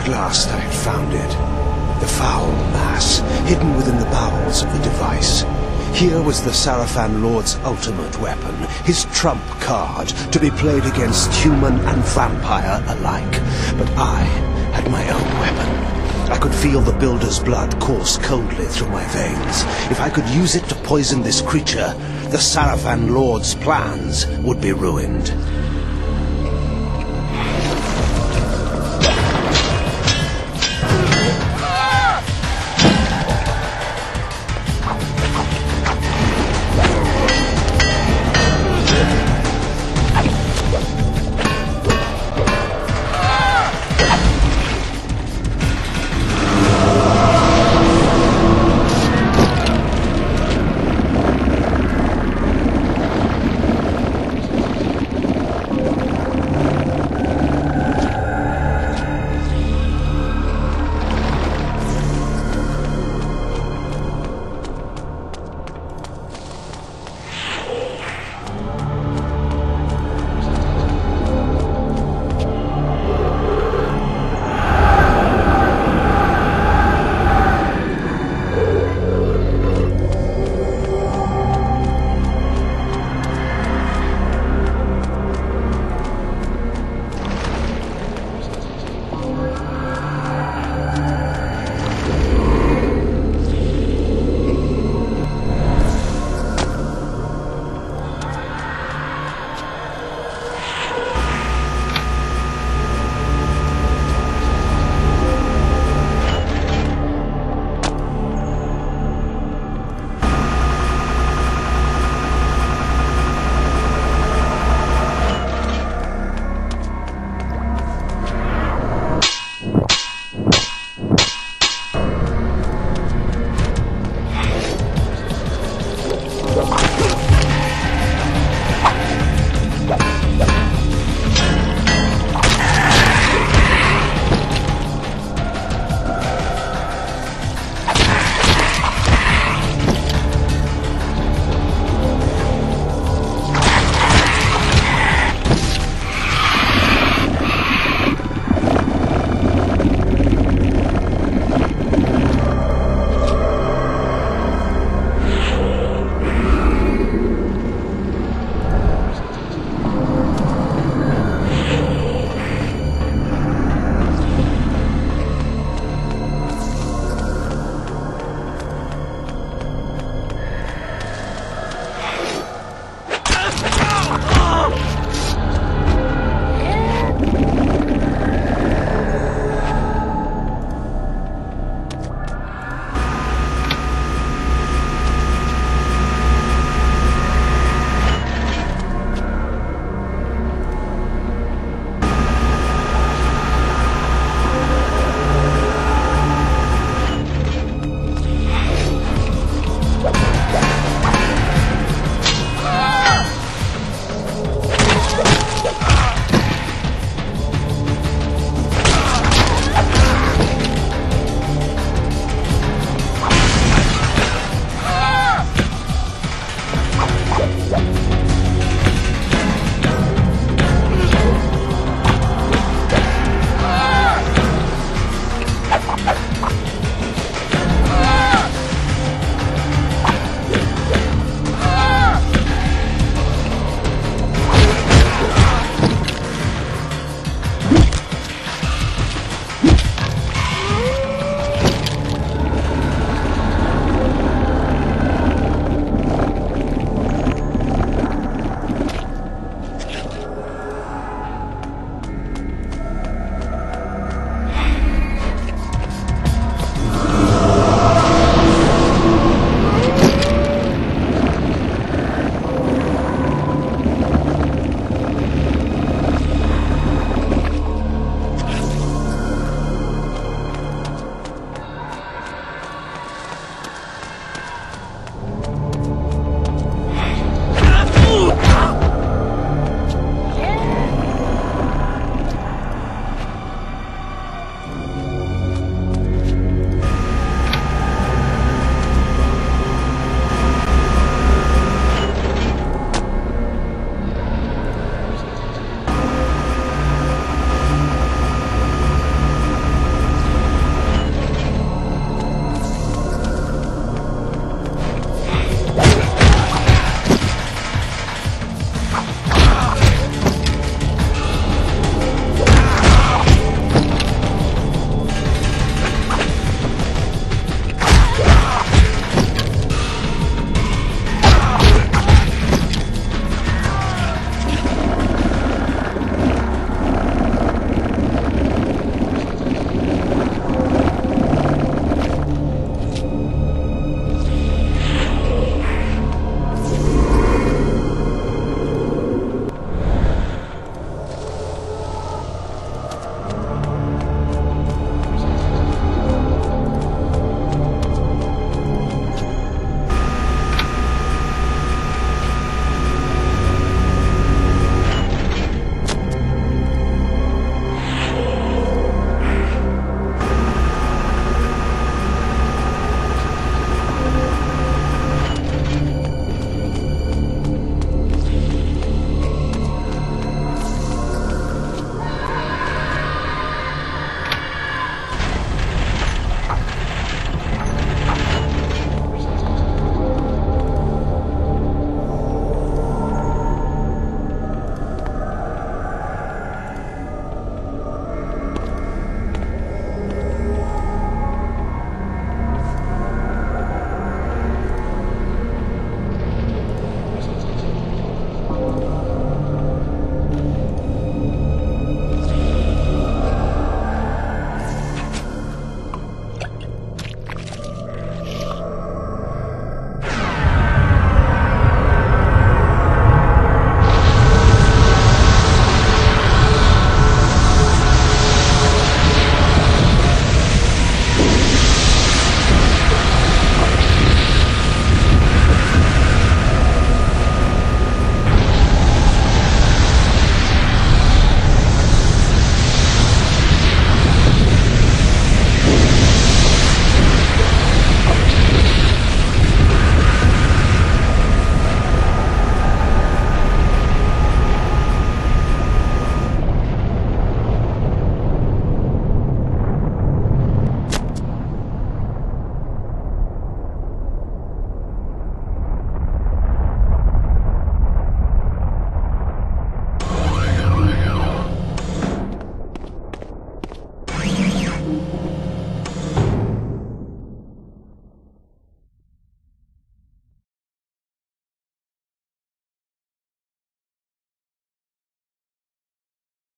At last I had found it. The foul mass, hidden within the bowels of the device. Here was the Sarafan Lord's ultimate weapon, his trump card, to be played against human and vampire alike. But I had my own weapon. I could feel the Builder's blood course coldly through my veins. If I could use it to poison this creature, the Sarafan Lord's plans would be ruined.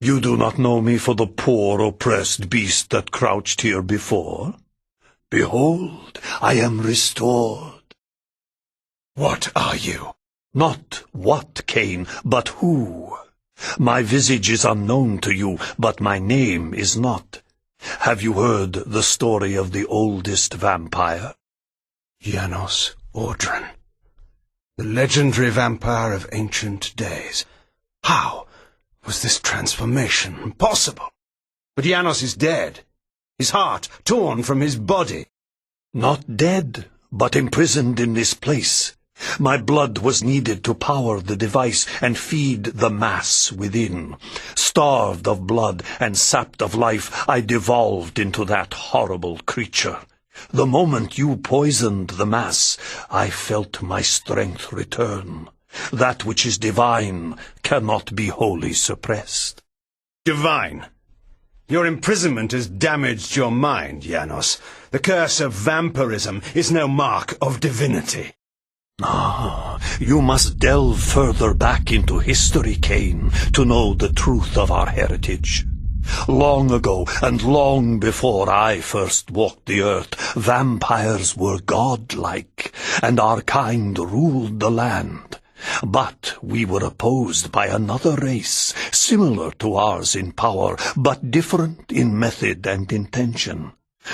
You do not know me for the poor oppressed beast that crouched here before? Behold, I am restored. What are you? Not what, Kain, but who. My visage is unknown to you, but my name is not. Have you heard the story of the oldest vampire? Janos Audron, the legendary vampire of ancient days. How was this transformation possible? But Janos is dead, his heart torn from his body. Not dead, but imprisoned in this place. My blood was needed to power the device and feed the mass within. Starved of blood and sapped of life, I devolved into that horrible creature. The moment you poisoned the mass, I felt my strength return. That which is divine cannot be wholly suppressed. Divine? Your imprisonment has damaged your mind, Janos. The curse of vampirism is no mark of divinity. You must delve further back into history, Kain, to know the truth of our heritage. Long ago, and long before I first walked the earth, vampires were godlike, and our kind ruled the land. But we were opposed by another race, similar to ours in power, but different in method and intention.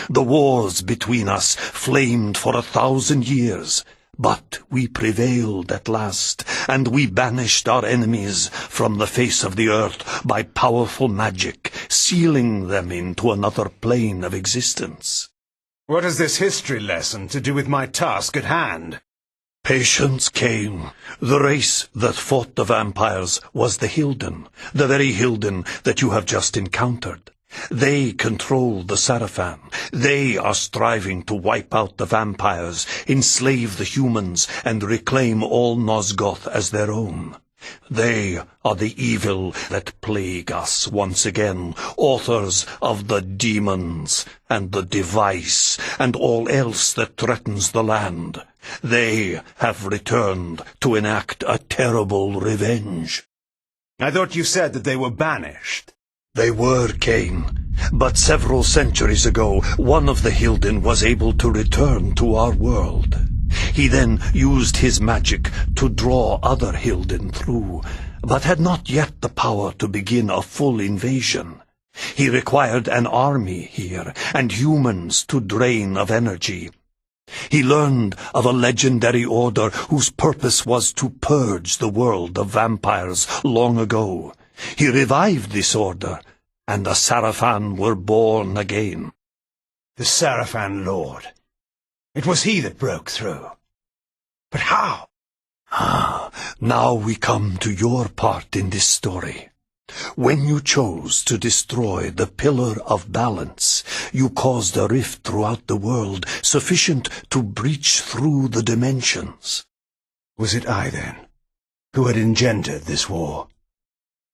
The wars between us flamed for 1,000 years, but we prevailed at last, and we banished our enemies from the face of the earth by powerful magic, sealing them into another plane of existence. What has this history lesson to do with my task at hand? Patience, Kain. The race that fought the vampires was the Hilden, the very Hilden that you have just encountered. They control the Sarafan. They are striving to wipe out the vampires, enslave the humans, and reclaim all Nosgoth as their own. They are the evil that plague us once again, authors of the demons and the device and all else that threatens the land. They have returned to enact a terrible revenge. I thought you said that they were banished. They were, Kain, but several centuries ago, one of the Hilden was able to return to our world. He then used his magic to draw other Hilden through, but had not yet the power to begin a full invasion. He required an army here, and humans to drain of energy. He learned of a legendary order whose purpose was to purge the world of vampires long ago. He revived this order, and the Sarafan were born again. The Sarafan Lord. It was he that broke through. But how? Now we come to your part in this story. When you chose to destroy the Pillar of Balance, you caused a rift throughout the world sufficient to breach through the dimensions. Was it I, then, who had engendered this war?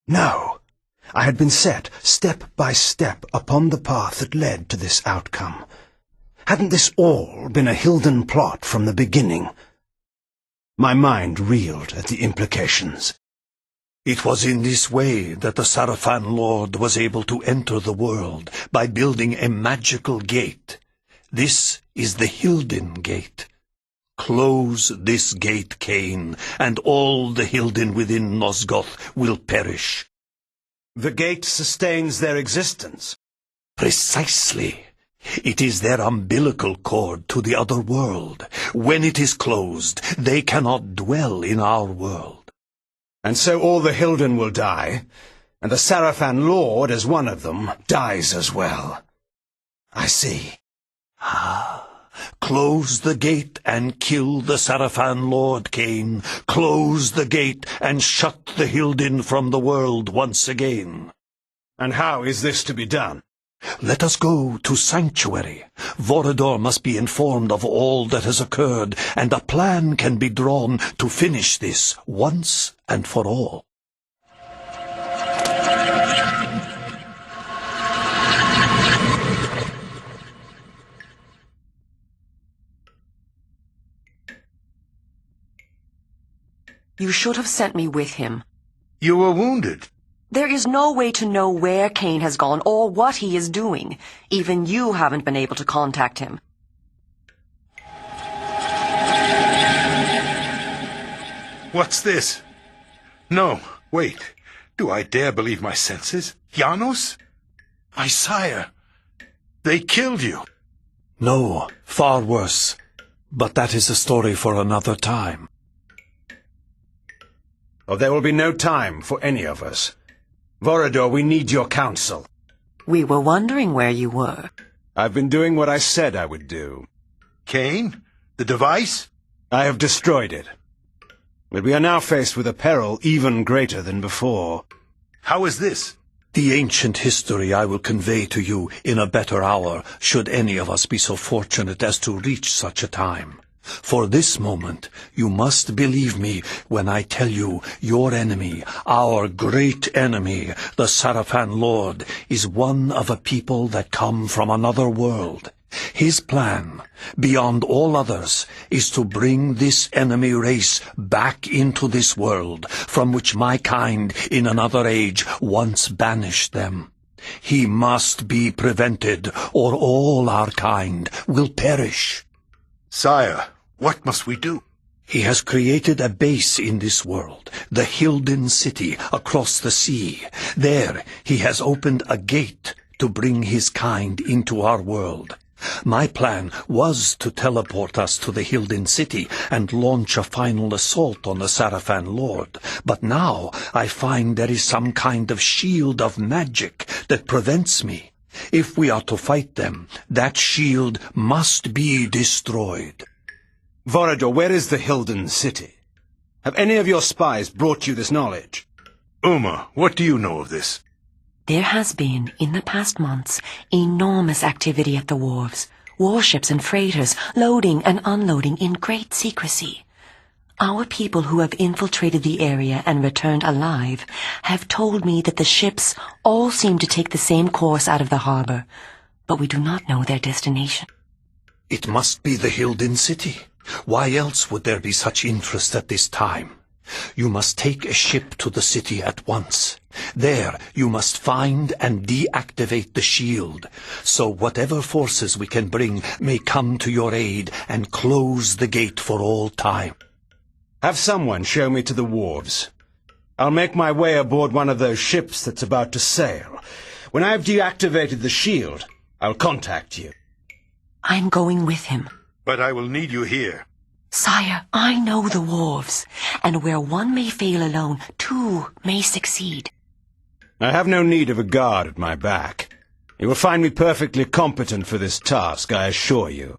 No. I had been set, step by step, upon the path that led to this outcome. Hadn't this all been a Hilden plot from the beginning? My mind reeled at the implications. It was in this way that the Sarafan Lord was able to enter the world, by building a magical gate. This is the Hilden Gate. Close this gate, Kain, and all the Hilden within Nosgoth will perish. The gate sustains their existence. Precisely. It is their umbilical cord to the other world. When it is closed, they cannot dwell in our world. And so all the Hilden will die, and the Sarafan Lord, as one of them, dies as well. I see. Close the gate and kill the Sarafan Lord, Kain. Close the gate and shut the Hilden from the world once again. And how is this to be done? Let us go to Sanctuary. Vorador must be informed of all that has occurred, and a plan can be drawn to finish this once and for all. You should have sent me with him. You were wounded. There is no way to know where Kain has gone or what he is doing. Even you haven't been able to contact him. What's this? No, wait. Do I dare believe my senses? Janos? My sire. They killed you. No, far worse. But that is a story for another time. Oh, there will be no time for any of us. Vorador, we need your counsel. We were wondering where you were. I've been doing what I said I would do. Kain? The device? I have destroyed it. But we are now faced with a peril even greater than before. How is this? The ancient history I will convey to you in a better hour, should any of us be so fortunate as to reach such a time. For this moment, you must believe me when I tell you your enemy, our great enemy, the Sarafan Lord, is one of a people that come from another world. His plan, beyond all others, is to bring this enemy race back into this world, from which my kind in another age once banished them. He must be prevented, or all our kind will perish. Sire, what must we do? He has created a base in this world, the Hilden City, across the sea. There he has opened a gate to bring his kind into our world. My plan was to teleport us to the Hilden City and launch a final assault on the Sarafan Lord. But now I find there is some kind of shield of magic that prevents me. If we are to fight them, that shield must be destroyed. Vorador, where is the Hilden City? Have any of your spies brought you this knowledge? Uma, what do you know of this? There has been, in the past months, enormous activity at the wharves. Warships and freighters loading and unloading in great secrecy. Our people who have infiltrated the area and returned alive have told me that the ships all seem to take the same course out of the harbor, but we do not know their destination. It must be the Hilden City. Why else would there be such interest at this time? You must take a ship to the city at once. There you must find and deactivate the shield, so whatever forces we can bring may come to your aid and close the gate for all time. Have someone show me to the wharves. I'll make my way aboard one of those ships that's about to sail. When I've deactivated the shield, I'll contact you. I'm going with him. But I will need you here. Sire, I know the wharves, and where one may fail alone, two may succeed. I have no need of a guard at my back. You will find me perfectly competent for this task, I assure you.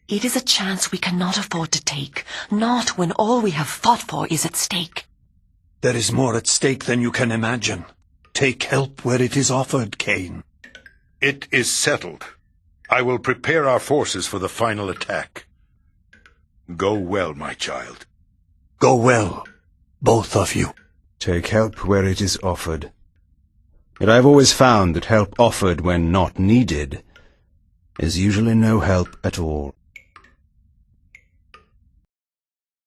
It is a chance we cannot afford to take, not when all we have fought for is at stake. There is more at stake than you can imagine. Take help where it is offered, Kain. It is settled. I will prepare our forces for the final attack. Go well, my child. Go well, both of you. Take help where it is offered. Yet I've always found that help offered when not needed is usually no help at all.